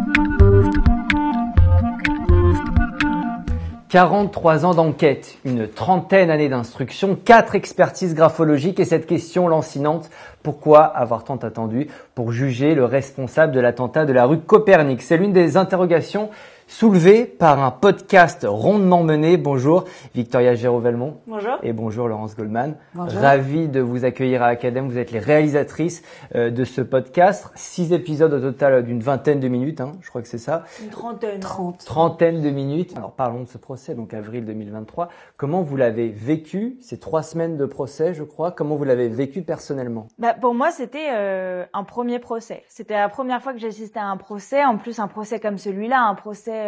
« 43 ans d'enquête, une trentaine d'années d'instruction, 4 expertises graphologiques et cette question lancinante, pourquoi avoir tant attendu pour juger le responsable de l'attentat de la rue Copernic ?» C'est l'une des interrogations soulevées par un podcast rondement mené. Bonjour Victoria Géraud-Velmont. Bonjour. Et bonjour Laurence Goldman. Bonjour. Ravi de vous accueillir à Academ. Vous êtes les réalisatrices de ce podcast. 6 épisodes au total d'une vingtaine de minutes, je crois que c'est ça. Une trentaine. Trentaine de minutes. Alors parlons de ce procès, donc avril 2023. Comment vous l'avez vécu, ces 3 semaines de procès, je crois? Comment vous l'avez vécu personnellement? Pour moi, c'était un premier procès. C'était la première fois que j'assistais à un procès. En plus, un procès comme celui-là, un procès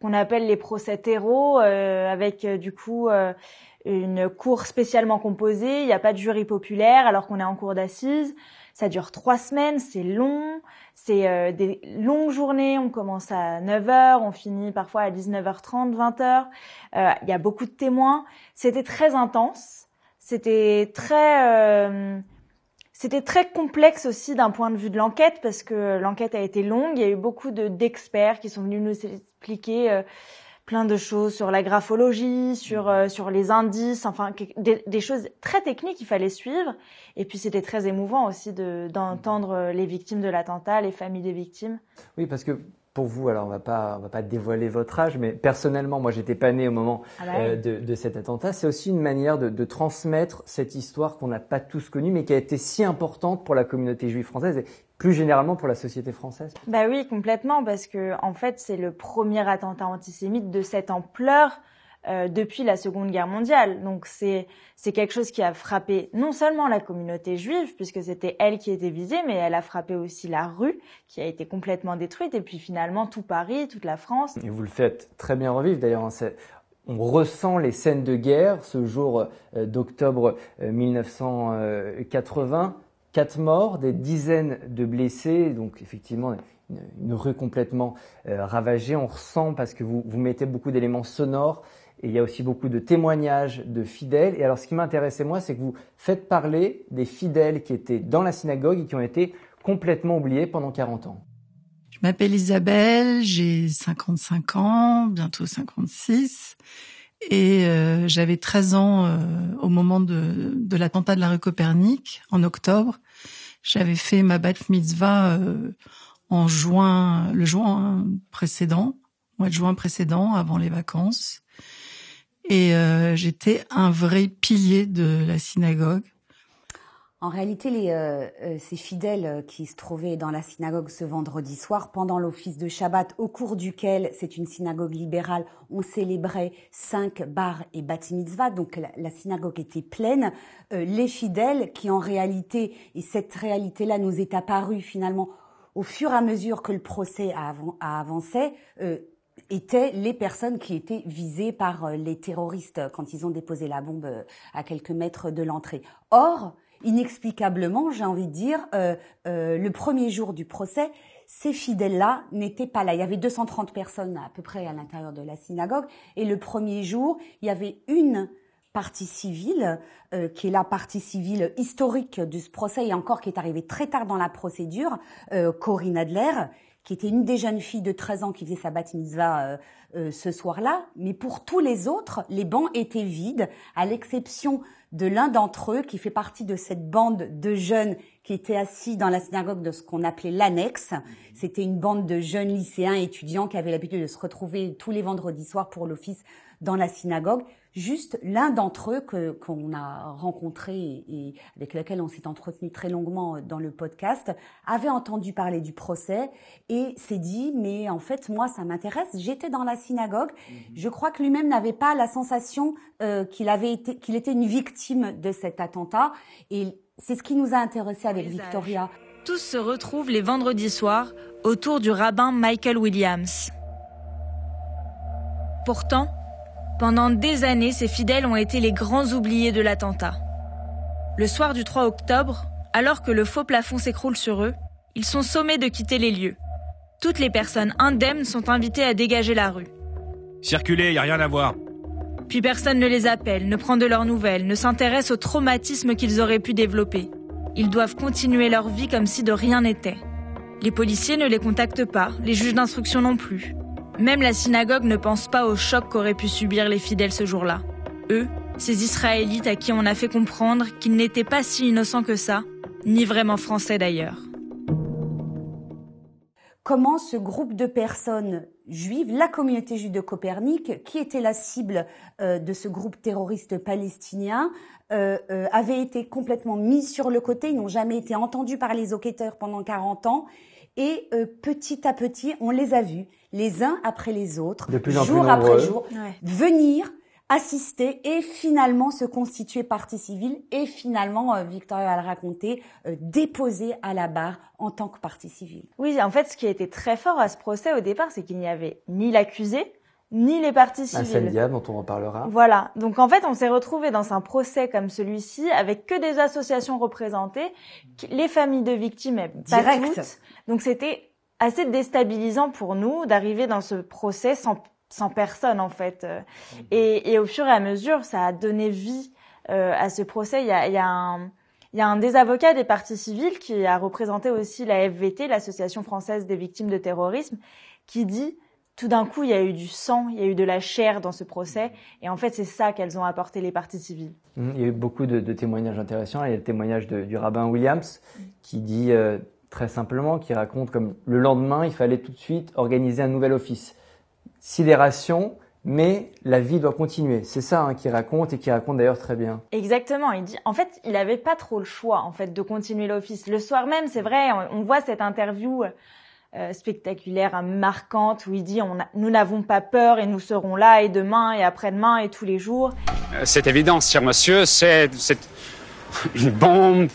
qu'on appelle les procès terreau, avec une cour spécialement composée. Il n'y a pas de jury populaire alors qu'on est en cour d'assises. Ça dure 3 semaines, c'est long. C'est des longues journées. On commence à 9h, on finit parfois à 19h30, 20h. Il y a beaucoup de témoins. C'était très intense. C'était très complexe aussi d'un point de vue de l'enquête parce que l'enquête a été longue. Il y a eu beaucoup d'experts qui sont venus nous expliquer plein de choses sur la graphologie, sur les indices, enfin des choses très techniques qu'il fallait suivre. Et puis c'était très émouvant aussi d'entendre les victimes de l'attentat, les familles des victimes. Oui, parce que pour vous, alors on va pas dévoiler votre âge, mais personnellement, moi j'étais pas né au moment de cet attentat. C'est aussi une manière de transmettre cette histoire qu'on n'a pas tous connue, mais qui a été si importante pour la communauté juive française et plus généralement pour la société française. Bah oui, complètement, parce que en fait c'est le premier attentat antisémite de cette ampleur depuis la Seconde Guerre mondiale. Donc c'est quelque chose qui a frappé non seulement la communauté juive, puisque c'était elle qui était visée, mais elle a frappé aussi la rue, qui a été complètement détruite, et puis finalement tout Paris, toute la France. Et vous le faites très bien revivre d'ailleurs. On ressent les scènes de guerre ce jour d'octobre 1980. 4 morts, des dizaines de blessés, donc effectivement une rue complètement ravagée. On ressent parce que vous mettez beaucoup d'éléments sonores. Et il y a aussi beaucoup de témoignages de fidèles. Et alors, ce qui m'intéressait, moi, c'est que vous faites parler des fidèles qui étaient dans la synagogue et qui ont été complètement oubliés pendant 40 ans. Je m'appelle Isabelle, j'ai 55 ans, bientôt 56. Et j'avais 13 ans au moment de l'attentat de la rue Copernic, en octobre. J'avais fait ma bat mitzvah mois de juin précédent, avant les vacances. Et j'étais un vrai pilier de la synagogue. En réalité, ces fidèles qui se trouvaient dans la synagogue ce vendredi soir, pendant l'office de Shabbat, au cours duquel, c'est une synagogue libérale, on célébrait 5 bar et bat mitzvah, donc la synagogue était pleine. Les fidèles qui en réalité, et cette réalité-là nous est apparue finalement au fur et à mesure que le procès a avancé, étaient les personnes qui étaient visées par les terroristes quand ils ont déposé la bombe à quelques mètres de l'entrée. Or, inexplicablement, j'ai envie de dire, le premier jour du procès, ces fidèles-là n'étaient pas là. Il y avait 230 personnes à peu près à l'intérieur de la synagogue. Et le premier jour, il y avait une partie civile, qui est la partie civile historique de ce procès et encore qui est arrivée très tard dans la procédure, Corinne Adler, qui était une des jeunes filles de 13 ans qui faisait sa bat mitzvah ce soir-là. Mais pour tous les autres, les bancs étaient vides, à l'exception de l'un d'entre eux qui fait partie de cette bande de jeunes qui étaient assis dans la synagogue de ce qu'on appelait l'annexe. C'était une bande de jeunes lycéens et étudiants qui avaient l'habitude de se retrouver tous les vendredis soirs pour l'office dans la synagogue. Juste l'un d'entre eux qu'on a rencontré et avec lequel on s'est entretenu très longuement dans le podcast avait entendu parler du procès et s'est dit mais en fait moi ça m'intéresse, j'étais dans la synagogue. Je crois que lui-même n'avait pas la sensation qu'il était une victime de cet attentat et c'est ce qui nous a intéressés avec Victoria. Tous se retrouvent les vendredis soirs autour du rabbin Michael Williams. Pourtant, pendant des années, ces fidèles ont été les grands oubliés de l'attentat. Le soir du 3 octobre, alors que le faux plafond s'écroule sur eux, ils sont sommés de quitter les lieux. Toutes les personnes indemnes sont invitées à dégager la rue. Circulez, y a rien à voir. Puis personne ne les appelle, ne prend de leurs nouvelles, ne s'intéresse au traumatisme qu'ils auraient pu développer. Ils doivent continuer leur vie comme si de rien n'était. Les policiers ne les contactent pas, les juges d'instruction non plus. Même la synagogue ne pense pas au choc qu'auraient pu subir les fidèles ce jour-là. Eux, ces Israélites à qui on a fait comprendre qu'ils n'étaient pas si innocents que ça, ni vraiment français d'ailleurs. Comment ce groupe de personnes juives, la communauté juive de Copernic, qui était la cible de ce groupe terroriste palestinien, avait été complètement mis sur le côté. Ils n'ont jamais été entendus par les enquêteurs pendant 40 ans. Et petit à petit, on les a vus, les uns après les autres, jour après jour, venir, assister et finalement se constituer partie civile et finalement, Victoria va le raconter, déposer à la barre en tant que partie civile. Oui, en fait, ce qui a été très fort à ce procès au départ, c'est qu'il n'y avait ni l'accusé, ni les parties civiles. Assadia, dont on reparlera. Voilà. Donc, en fait, on s'est retrouvé dans un procès comme celui-ci avec que des associations représentées, les familles de victimes, pas toutes. Donc, c'était assez déstabilisant pour nous d'arriver dans ce procès sans personne, en fait. Et au fur et à mesure, ça a donné vie à ce procès. Il y a un des avocats des parties civiles qui a représenté aussi la FVT, l'Association française des victimes de terrorisme, qui dit tout d'un coup, il y a eu du sang, il y a eu de la chair dans ce procès. Et en fait, c'est ça qu'elles ont apporté les parties civiles. Il y a eu beaucoup de témoignages intéressants. Il y a le témoignage du rabbin Williams qui dit très simplement, qui raconte comme le lendemain, il fallait tout de suite organiser un nouvel office. Sidération, mais la vie doit continuer. C'est ça qu'il raconte et qui raconte d'ailleurs très bien. Exactement. Il dit, en fait, il avait pas trop le choix en fait de continuer l'office. Le soir même, c'est vrai, on voit cette interview spectaculaire, marquante, où il dit nous n'avons pas peur et nous serons là et demain et après-demain et tous les jours. C'est évident, cher monsieur, c'est une bombe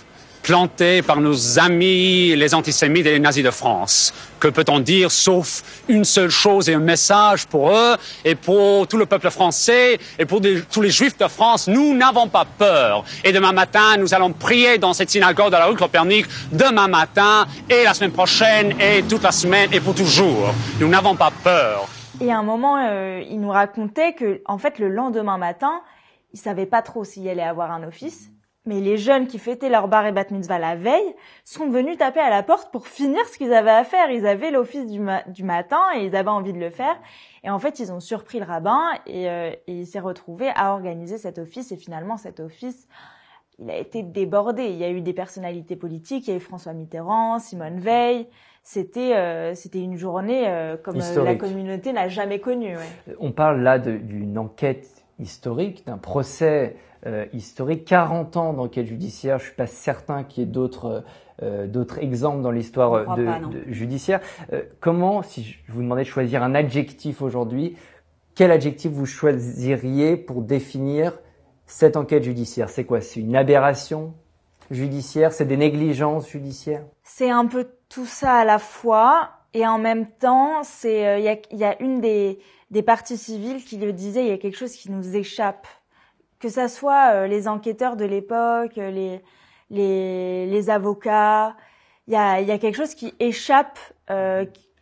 plantée par nos amis les antisémites et les nazis de France. Que peut-on dire sauf une seule chose et un message pour eux et pour tout le peuple français et pour tous les juifs de France? Nous n'avons pas peur. Et demain matin, nous allons prier dans cette synagogue de la rue Copernic demain matin et la semaine prochaine et toute la semaine et pour toujours. Nous n'avons pas peur. Et à un moment, il nous racontait que, en fait, le lendemain matin, il savait pas trop s'il allait avoir un office. Mais les jeunes qui fêtaient leur bar et bat mitzvah la veille sont venus taper à la porte pour finir ce qu'ils avaient à faire. Ils avaient l'office du matin et ils avaient envie de le faire. Et en fait, ils ont surpris le rabbin et il s'est retrouvé à organiser cet office. Et finalement, cet office, il a été débordé. Il y a eu des personnalités politiques. Il y a eu François Mitterrand, Simone Veil. C'était une journée comme la communauté n'a jamais connue. Ouais. On parle là d'une enquête historique, d'un procès historique, 40 ans d'enquête judiciaire. Je suis pas certain qu'il y ait d'autres exemples dans l'histoire judiciaire. Comment, si je vous demandais de choisir un adjectif aujourd'hui, quel adjectif vous choisiriez pour définir cette enquête judiciaire? C'est quoi? C'est une aberration judiciaire? C'est des négligences judiciaires? C'est un peu tout ça à la fois, et en même temps, il y a une des parties civiles qui le disait, il y a quelque chose qui nous échappe. Que ça soit les enquêteurs de l'époque, les avocats, il y a quelque chose qui échappe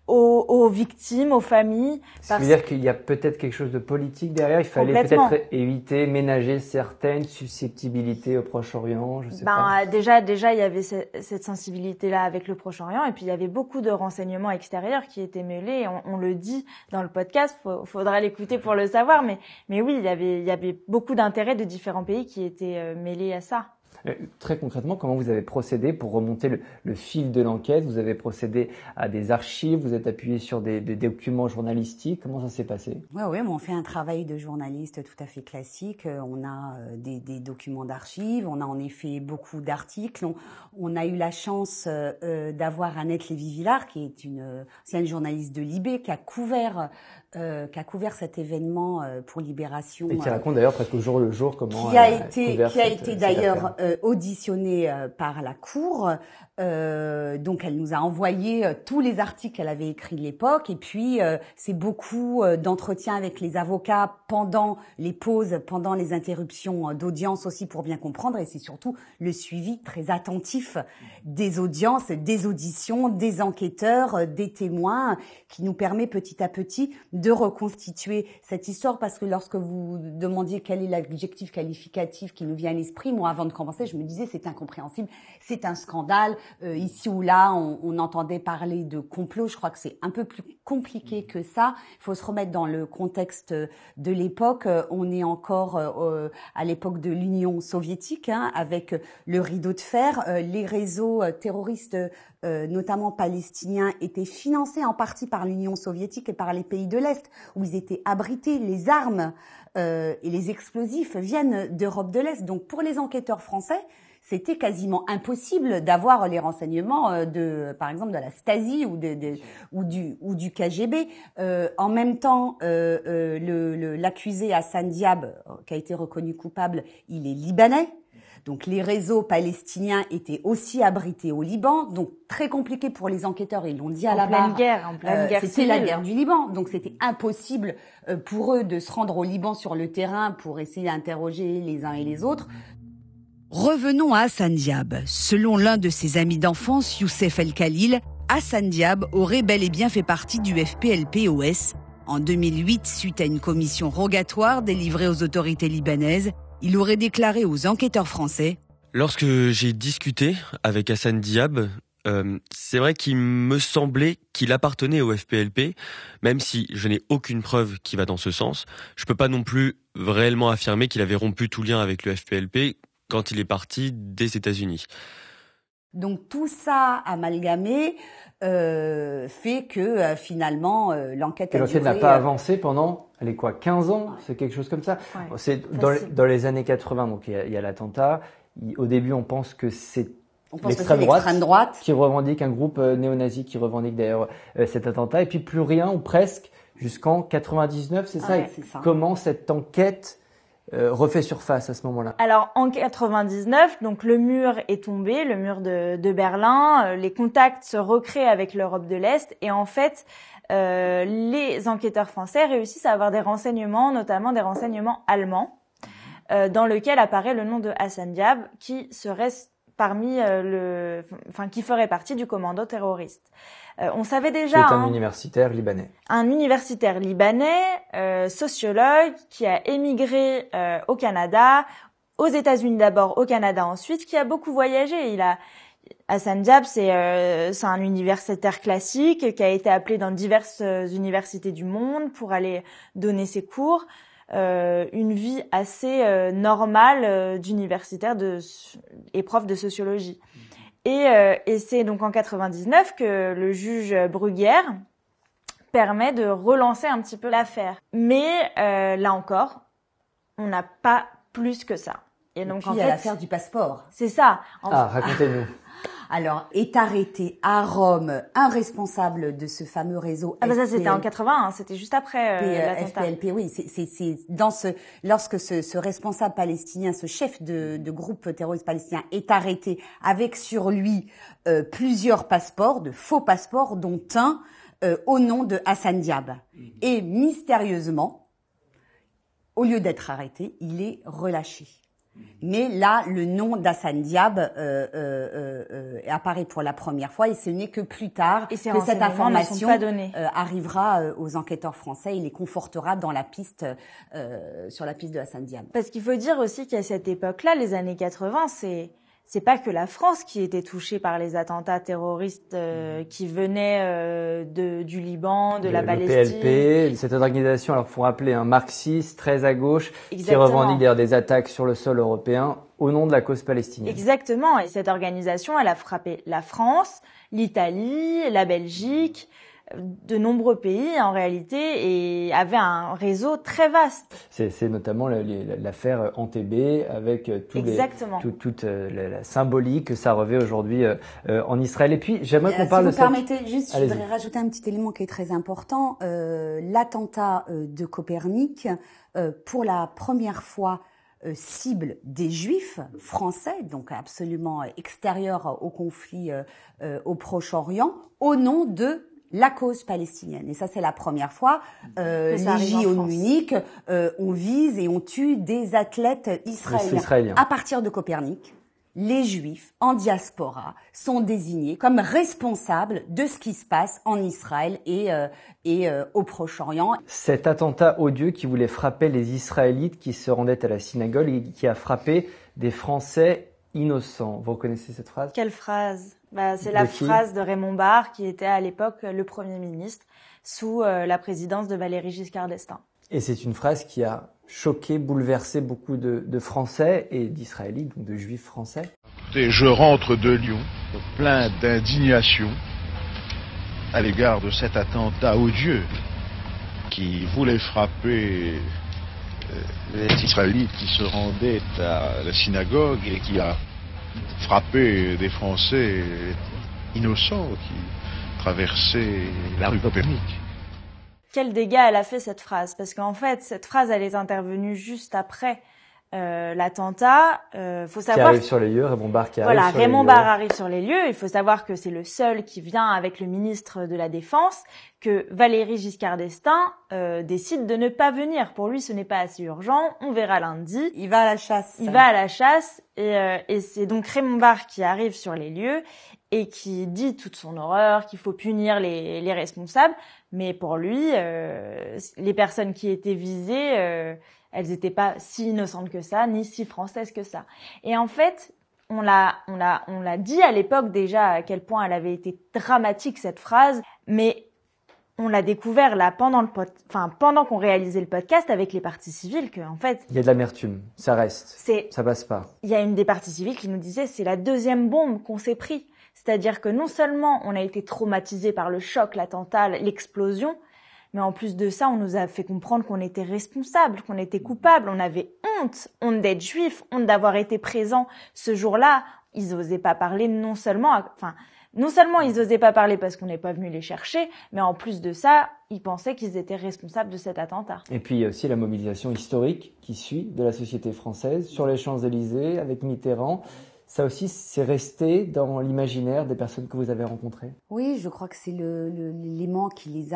aux victimes, aux familles. Ça veut dire qu'il y a peut-être quelque chose de politique derrière. Il fallait peut-être éviter, ménager certaines susceptibilités au Proche-Orient. Je sais pas. Déjà, il y avait cette sensibilité-là avec le Proche-Orient, et puis il y avait beaucoup de renseignements extérieurs qui étaient mêlés. On le dit dans le podcast, faudra l'écouter pour le savoir. Mais oui, il y avait beaucoup d'intérêts de différents pays qui étaient mêlés à ça. Très concrètement, comment vous avez procédé pour remonter le fil de l'enquête? Vous avez procédé à des archives, vous êtes appuyé sur des documents journalistiques. Comment ça s'est passé? Oui, on fait un travail de journaliste tout à fait classique. On a des documents d'archives, on a en effet beaucoup d'articles. On a eu la chance d'avoir Annette Lévy-Villard, qui est une ancienne journaliste de Libé, qui a couvert cet événement pour Libération. Et qui raconte d'ailleurs presque au jour le jour comment qui a été d'ailleurs auditionné par la Cour. Donc elle nous a envoyé tous les articles qu'elle avait écrits de l'époque, et puis c'est beaucoup d'entretiens avec les avocats pendant les pauses, pendant les interruptions d'audience aussi, pour bien comprendre, et c'est surtout le suivi très attentif des audiences, des auditions, des enquêteurs, des témoins, qui nous permet petit à petit de reconstituer cette histoire. Parce que lorsque vous demandiez quel est l'adjectif qualificatif qui nous vient à l'esprit, moi avant de commencer Français, je me disais c'est incompréhensible, c'est un scandale. Ici ou là, on entendait parler de complot. Je crois que c'est un peu plus compliqué que ça. Il faut se remettre dans le contexte de l'époque. On est encore à l'époque de l'Union soviétique, avec le rideau de fer. Les réseaux terroristes, notamment palestiniens, étaient financés en partie par l'Union soviétique et par les pays de l'Est, où ils étaient abrités. Les armes et les explosifs viennent d'Europe de l'Est. Donc pour les enquêteurs français, c'était quasiment impossible d'avoir les renseignements par exemple, de la Stasi ou du KGB. En même temps, l'accusé Hassan Diab, qui a été reconnu coupable, il est libanais. Donc les réseaux palestiniens étaient aussi abrités au Liban, donc très compliqué pour les enquêteurs, ils l'ont dit à la barre. En pleine guerre c'était la guerre du Liban, donc c'était impossible pour eux de se rendre au Liban sur le terrain pour essayer d'interroger les uns et les autres. Revenons à Hassan Diab. Selon l'un de ses amis d'enfance, Youssef El Khalil, Hassan Diab aurait bel et bien fait partie du FPLP-OS. En 2008, suite à une commission rogatoire délivrée aux autorités libanaises, il aurait déclaré aux enquêteurs français: Lorsque j'ai discuté avec Hassan Diab, c'est vrai qu'il me semblait qu'il appartenait au FPLP, même si je n'ai aucune preuve qui va dans ce sens. Je peux pas non plus réellement affirmer qu'il avait rompu tout lien avec le FPLP quand il est parti des États-Unis. Donc tout ça amalgamé fait que finalement l'enquête a duré... L'enquête n'a pas avancé pendant, 15 ans, c'est quelque chose comme ça. Ouais, c'est dans les années 80, donc il y a l'attentat. Au début, on pense que c'est l'extrême droite qui revendique, un groupe néo-nazi qui revendique d'ailleurs cet attentat, et puis plus rien ou presque jusqu'en 99, c'est ça. C'est ça. Comment cette enquête refait surface à ce moment-là? Alors en 99, donc le mur est tombé, le mur de Berlin, les contacts se recréent avec l'Europe de l'Est, et en fait les enquêteurs français réussissent à avoir des renseignements, notamment des renseignements allemands, dans lequel apparaît le nom de Hassan Diab, qui serait parmi qui ferait partie du commando terroriste. On savait déjà. C'est un universitaire libanais. Un universitaire libanais, sociologue, qui a émigré au Canada, aux États-Unis d'abord, au Canada ensuite, qui a beaucoup voyagé. Hassan Diab, c'est un universitaire classique qui a été appelé dans diverses universités du monde pour aller donner ses cours. Une vie assez normale d'universitaire et prof de sociologie. Et c'est donc en 99 que le juge Bruguière permet de relancer un petit peu l'affaire. Mais là encore, on n'a pas plus que ça. Et donc, puis, il y a l'affaire du passeport. C'est ça. Racontez-nous. Alors, est arrêté à Rome un responsable de ce fameux réseau. Ça c'était en 81, c'était juste après l'attentat. FPLP, oui, c'est lorsque ce responsable palestinien, ce chef de groupe terroriste palestinien est arrêté avec sur lui plusieurs passeports, de faux passeports, dont un au nom de Hassan Diab. Et mystérieusement, au lieu d'être arrêté, il est relâché. Mais là, le nom d'Hassan Diab apparaît pour la première fois, et ce n'est que plus tard que cette information arrivera aux enquêteurs français et les confortera dans la piste, sur la piste de Hassan Diab. Parce qu'il faut dire aussi qu'à cette époque-là, les années 80, c'est pas que la France qui était touchée par les attentats terroristes qui venaient du Liban, de la Palestine. Le PLP, cette organisation, alors faut rappeler, un marxiste très à gauche, Exactement. qui revendique d'ailleurs des attaques sur le sol européen au nom de la cause palestinienne. Exactement, et cette organisation, elle a frappé la France, l'Italie, la Belgique, de nombreux pays en réalité, et avait un réseau très vaste. C'est notamment l'affaire Entebbe avec toute la symbolique que ça revêt aujourd'hui en Israël. Et puis j'aimerais qu'on parle de ça. Si vous permettez, juste, je voudrais rajouter un petit élément qui est très important. L'attentat de Copernic, pour la première fois, cible des Juifs français, donc absolument extérieurs au conflit au Proche-Orient, au nom de la cause palestinienne. Et ça, c'est la première fois. Les JO de Munich, on vise et on tue des athlètes israéliens. À partir de Copernic, les Juifs en diaspora sont désignés comme responsables de ce qui se passe en Israël et au Proche-Orient. Cet attentat odieux qui voulait frapper les Israélites qui se rendaient à la synagogue et qui a frappé des Français innocent. Vous reconnaissez cette phrase? Quelle phrase? C'est la phrase de Raymond Barre, qui était à l'époque le Premier ministre sous la présidence de Valéry Giscard d'Estaing. Et c'est une phrase qui a choqué, bouleversé beaucoup de Français et d'Israélites, donc de Juifs français. Je rentre de Lyon, plein d'indignation à l'égard de cet attentat odieux qui voulait frapper les Israélites qui se rendaient à la synagogue et qui a frappé des Français innocents qui traversaient la rue Copernic. Quel dégât elle a fait cette phrase? Parce qu'en fait, cette phrase, elle est intervenue juste après l'attentat. Faut savoir qui arrive sur les lieux, Raymond Barre qui arrive sur les lieux. Raymond Barre arrive sur les lieux. Il faut savoir que c'est le seul qui vient avec le ministre de la Défense, que Valéry Giscard d'Estaing décide de ne pas venir. Pour lui, ce n'est pas assez urgent. On verra lundi. Il va à la chasse. Et c'est donc Raymond Barre qui arrive sur les lieux et qui dit toute son horreur, qu'il faut punir les responsables. Mais pour lui, les personnes qui étaient visées, elles n'étaient pas si innocentes que ça, ni si françaises que ça. Et en fait, on l'a dit à l'époque déjà à quel point elle avait été dramatique cette phrase, mais on l'a découvert là pendant qu'on réalisait le podcast avec les parties civiles que en fait il y a de l'amertume, ça reste, ça passe pas. Il y a une des parties civiles qui nous disait c'est la deuxième bombe qu'on s'est pris, c'est-à-dire que non seulement on a été traumatisé par le choc, l'attentat, l'explosion, mais en plus de ça, on nous a fait comprendre qu'on était responsable, qu'on était coupable, on avait honte d'être juif, honte d'avoir été présent ce jour-là. Ils osaient pas parler non seulement ils osaient pas parler parce qu'on n'est pas venu les chercher, mais en plus de ça, ils pensaient qu'ils étaient responsables de cet attentat. Et puis il y a aussi la mobilisation historique qui suit de la société française sur les Champs-Élysées avec Mitterrand. Ça aussi, c'est resté dans l'imaginaire des personnes que vous avez rencontrées? Oui, je crois que c'est l'élément qui les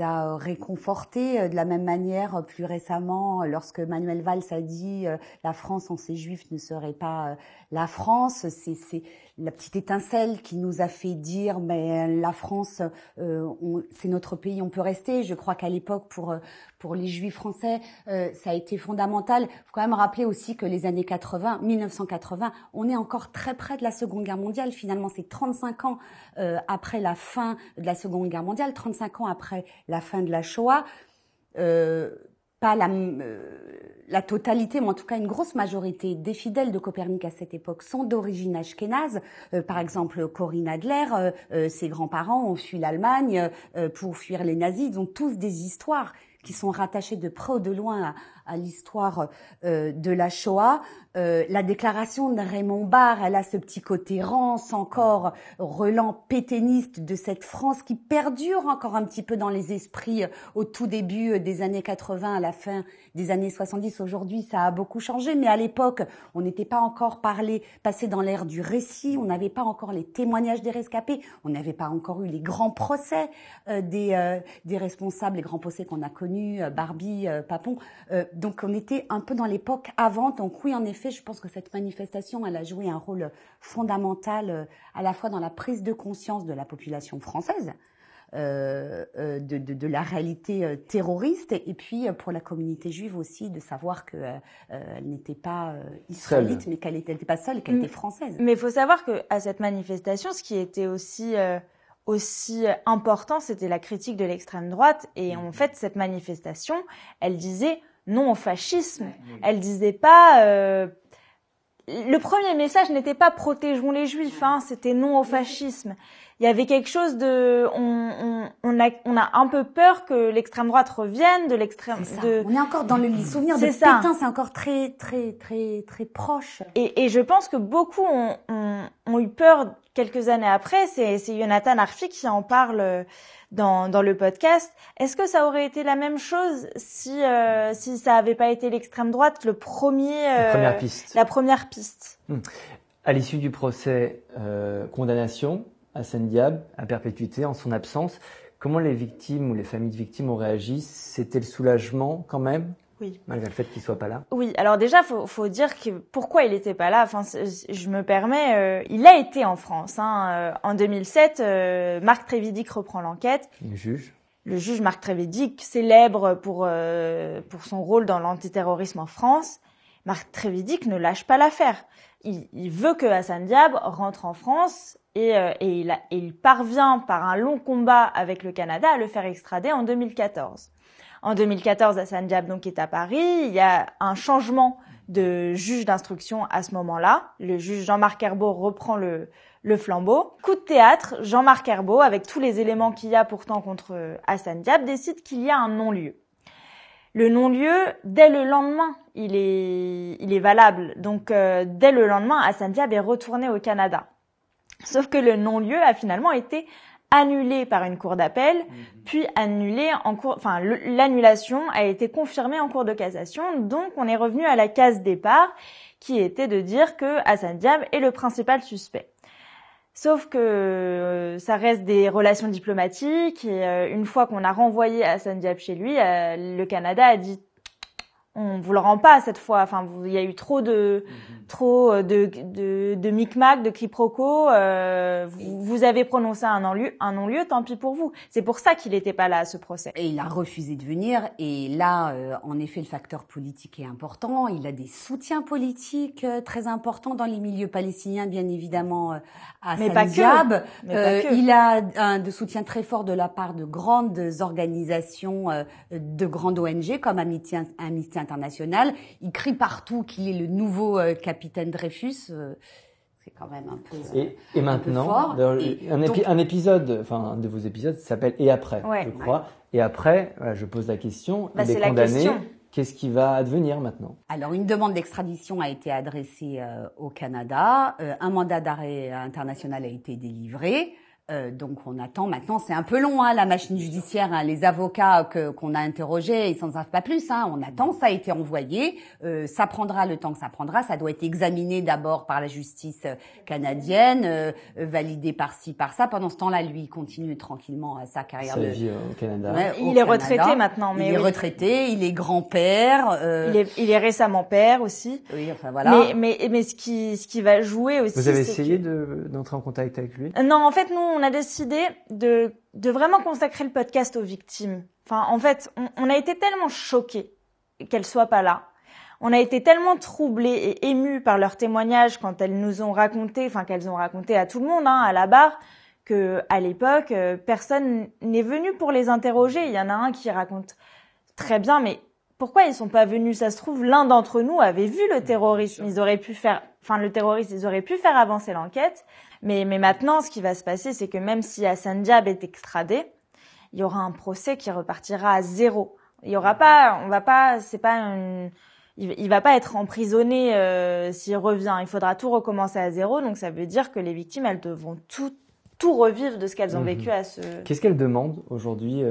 a réconfortés de la même manière plus récemment lorsque Manuel Valls a dit la France sans ses juifs ne serait pas la France. C'est la petite étincelle qui nous a fait dire mais la France c'est notre pays, on peut rester. Je crois qu'à l'époque pour les juifs français ça a été fondamental. Il faut quand même rappeler aussi que les années 1980, on est encore très près de la Seconde Guerre mondiale. Finalement, c'est 35 ans après la fin de la Seconde Guerre mondiale, 35 ans après la fin de la Shoah. Pas la totalité, mais en tout cas une grosse majorité des fidèles de Copernic à cette époque sont d'origine ashkénaze. Par exemple, Corinne Adler, ses grands-parents ont fui l'Allemagne pour fuir les nazis. Ils ont tous des histoires qui sont rattachées de près ou de loin à l'histoire de la Shoah. La déclaration de Raymond Barre, elle a ce petit côté rance, encore relent pétainiste de cette France qui perdure encore un petit peu dans les esprits au tout début des années 80, à la fin des années 70. Aujourd'hui, ça a beaucoup changé, mais à l'époque, on n'était pas encore passé dans l'ère du récit, on n'avait pas encore les témoignages des rescapés, on n'avait pas encore eu les grands procès des responsables, les grands procès qu'on a connus, Barbie, Papon. Donc on était un peu dans l'époque avant. Donc oui, en effet, je pense que cette manifestation, elle a joué un rôle fondamental à la fois dans la prise de conscience de la population française, de la réalité terroriste, et puis pour la communauté juive aussi, de savoir que elle n'était pas israélite, mais qu'elle n'était pas seule, qu'elle était française. Mais il faut savoir que à cette manifestation, ce qui était aussi important, c'était la critique de l'extrême droite. Et en fait, cette manifestation, elle disait non au fascisme. Elle disait pas... Le premier message n'était pas protégeons les juifs, c'était non au fascisme. Il y avait quelque chose de... On a un peu peur que l'extrême droite revienne, de l'extrême... On est encore dans le souvenir de Pétain, c'est encore très, très, très, très proche. Et je pense que beaucoup ont eu peur quelques années après. C'est Yonatan Arfi qui en parle dans le podcast. Est-ce que ça aurait été la même chose si ça avait pas été l'extrême droite la première piste. À l'issue du procès, condamnation, Hassan Diab à perpétuité en son absence. Comment les victimes ou les familles de victimes ont réagi? C'était le soulagement quand même? Oui. Malgré le fait qu'il soit pas là? Oui. Alors déjà, faut dire pourquoi il était pas là. Enfin, je me permets, il a été en France, en 2007, Marc Trévidic reprend l'enquête. Le juge Marc Trévidic, célèbre pour son rôle dans l'antiterrorisme en France. Marc Trévidic ne lâche pas l'affaire. Il veut que Hassan Diab rentre en France et il parvient par un long combat avec le Canada à le faire extrader en 2014. En 2014, Hassan Diab donc est à Paris. Il y a un changement de juge d'instruction à ce moment-là. Le juge Jean-Marc Herbault reprend le flambeau. Coup de théâtre, Jean-Marc Herbault, avec tous les éléments qu'il y a pourtant contre Hassan Diab, décide qu'il y a un non-lieu. Le non-lieu, dès le lendemain, il est valable. Donc, dès le lendemain, Hassan Diab est retourné au Canada. Sauf que le non-lieu a finalement été annulé par une cour d'appel, puis annulé l'annulation a été confirmée en cour de cassation. Donc, on est revenu à la case départ, qui était de dire que Hassan Diab est le principal suspect. Sauf que ça reste des relations diplomatiques et une fois qu'on a renvoyé Hassan Diab chez lui, le Canada a dit on vous le rend pas cette fois. Enfin, il y a eu trop de micmac, de quiproquos. Vous avez prononcé un non-lieu, tant pis pour vous. C'est pour ça qu'il n'était pas là à ce procès. Et il a refusé de venir. Et là, en effet, le facteur politique est important. Il a des soutiens politiques très importants dans les milieux palestiniens, bien évidemment. Hassan Diab. Il a de soutien très fort de la part de grandes organisations, de grandes ONG comme Amnesty International. Il crie partout qu'il est le nouveau capitaine Dreyfus. C'est quand même un peu et maintenant, fort. Un épisode, enfin un de vos épisodes s'appelle Et après, je crois. Et après, voilà, je pose la question. Il est condamné. Qu'est-ce qui va advenir maintenant? Alors, une demande d'extradition a été adressée au Canada. Un mandat d'arrêt international a été délivré. Donc on attend maintenant, c'est un peu long la machine judiciaire, les avocats qu'on a interrogés, ils s'en savent pas plus, on attend, ça a été envoyé, ça prendra le temps que ça prendra, ça doit être examiné d'abord par la justice canadienne, validé par-ci, par-ça. Pendant ce temps-là, lui, il continue tranquillement sa carrière sa vie au Canada. Il est retraité maintenant, mais il est retraité, il est grand-père, il est récemment père aussi. Oui, enfin voilà. Mais ce qui va jouer aussi. Vous avez essayé d'entrer en contact avec lui? Non, en fait, nous, on a décidé de vraiment consacrer le podcast aux victimes. Enfin, en fait, on a été tellement choqués qu'elles soient pas là. On a été tellement troublés et émus par leurs témoignages quand elles nous ont raconté, enfin qu'elles ont raconté à tout le monde, à la barre, que à l'époque, personne n'est venu pour les interroger. Il y en a un qui raconte très bien, mais pourquoi ils sont pas venus? Ça se trouve, l'un d'entre nous avait vu le terrorisme. Ils auraient pu faire avancer l'enquête. Mais maintenant, ce qui va se passer, c'est que même si Hassan Diab est extradé, il y aura un procès qui repartira à zéro. Il y aura pas, il va pas être emprisonné s'il revient. Il faudra tout recommencer à zéro. Donc ça veut dire que les victimes, elles devront tout revivre de ce qu'elles ont vécu à ce. Qu'est-ce qu'elles demandent aujourd'hui,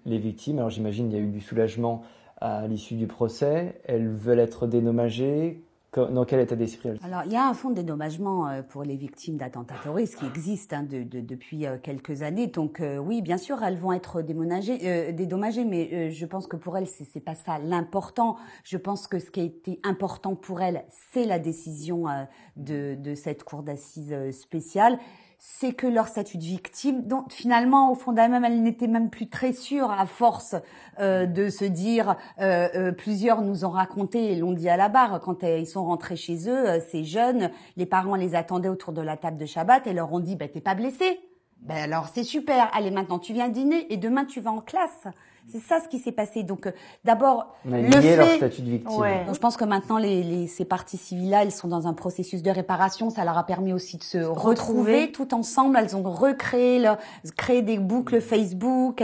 les victimes? Alors j'imagine il y a eu du soulagement à l'issue du procès. Elles veulent être dédommagées. Dans quel état d'esprit? Alors, il y a un fonds de dédommagement pour les victimes d'attentats terroristes qui existe depuis quelques années. Donc, oui, bien sûr, elles vont être dédommagées, mais je pense que pour elles, c'est pas ça l'important. Je pense que ce qui a été important pour elles, c'est la décision de cette cour d'assises spéciale. C'est que leur statut de victime, dont finalement, au fond d'elles-mêmes, elles n'étaient même plus très sûres à force de se dire, plusieurs nous ont raconté et l'ont dit à la barre, quand ils sont rentrés chez eux, ces jeunes, les parents les attendaient autour de la table de Shabbat et leur ont dit, t'es pas blessé? Alors c'est super, allez maintenant tu viens dîner et demain tu vas en classe. C'est ça ce qui s'est passé. Donc d'abord le fait leur statut de victime. Donc je pense que maintenant ces parties civiles-là, elles sont dans un processus de réparation. Ça leur a permis aussi de se retrouver tout ensemble. Elles ont créé des boucles Facebook,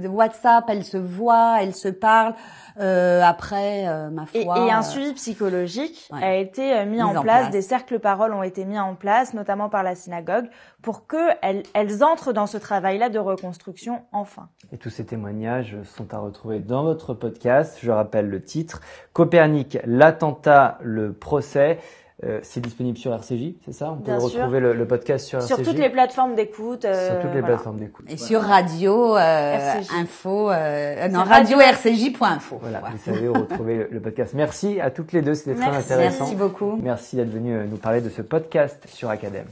WhatsApp. Elles se voient, elles se parlent. Après, ma foi. Et un suivi psychologique a été mis en place. Des cercles paroles ont été mis en place, notamment par la synagogue, pour que elles entrent dans ce travail-là de reconstruction enfin. Et tous ces témoignages sont à retrouver dans votre podcast. Je rappelle le titre, Copernic, l'attentat, le procès. C'est disponible sur RCJ, c'est ça? On peut retrouver le podcast sur RCJ. Sur toutes les plateformes d'écoute. Sur toutes les plateformes d'écoute. Et sur radio info, radio rcj.info. Voilà, vous savez où retrouver le podcast. Merci à toutes les deux, c'était très intéressant. Merci beaucoup. Merci d'être venu nous parler de ce podcast sur Academ.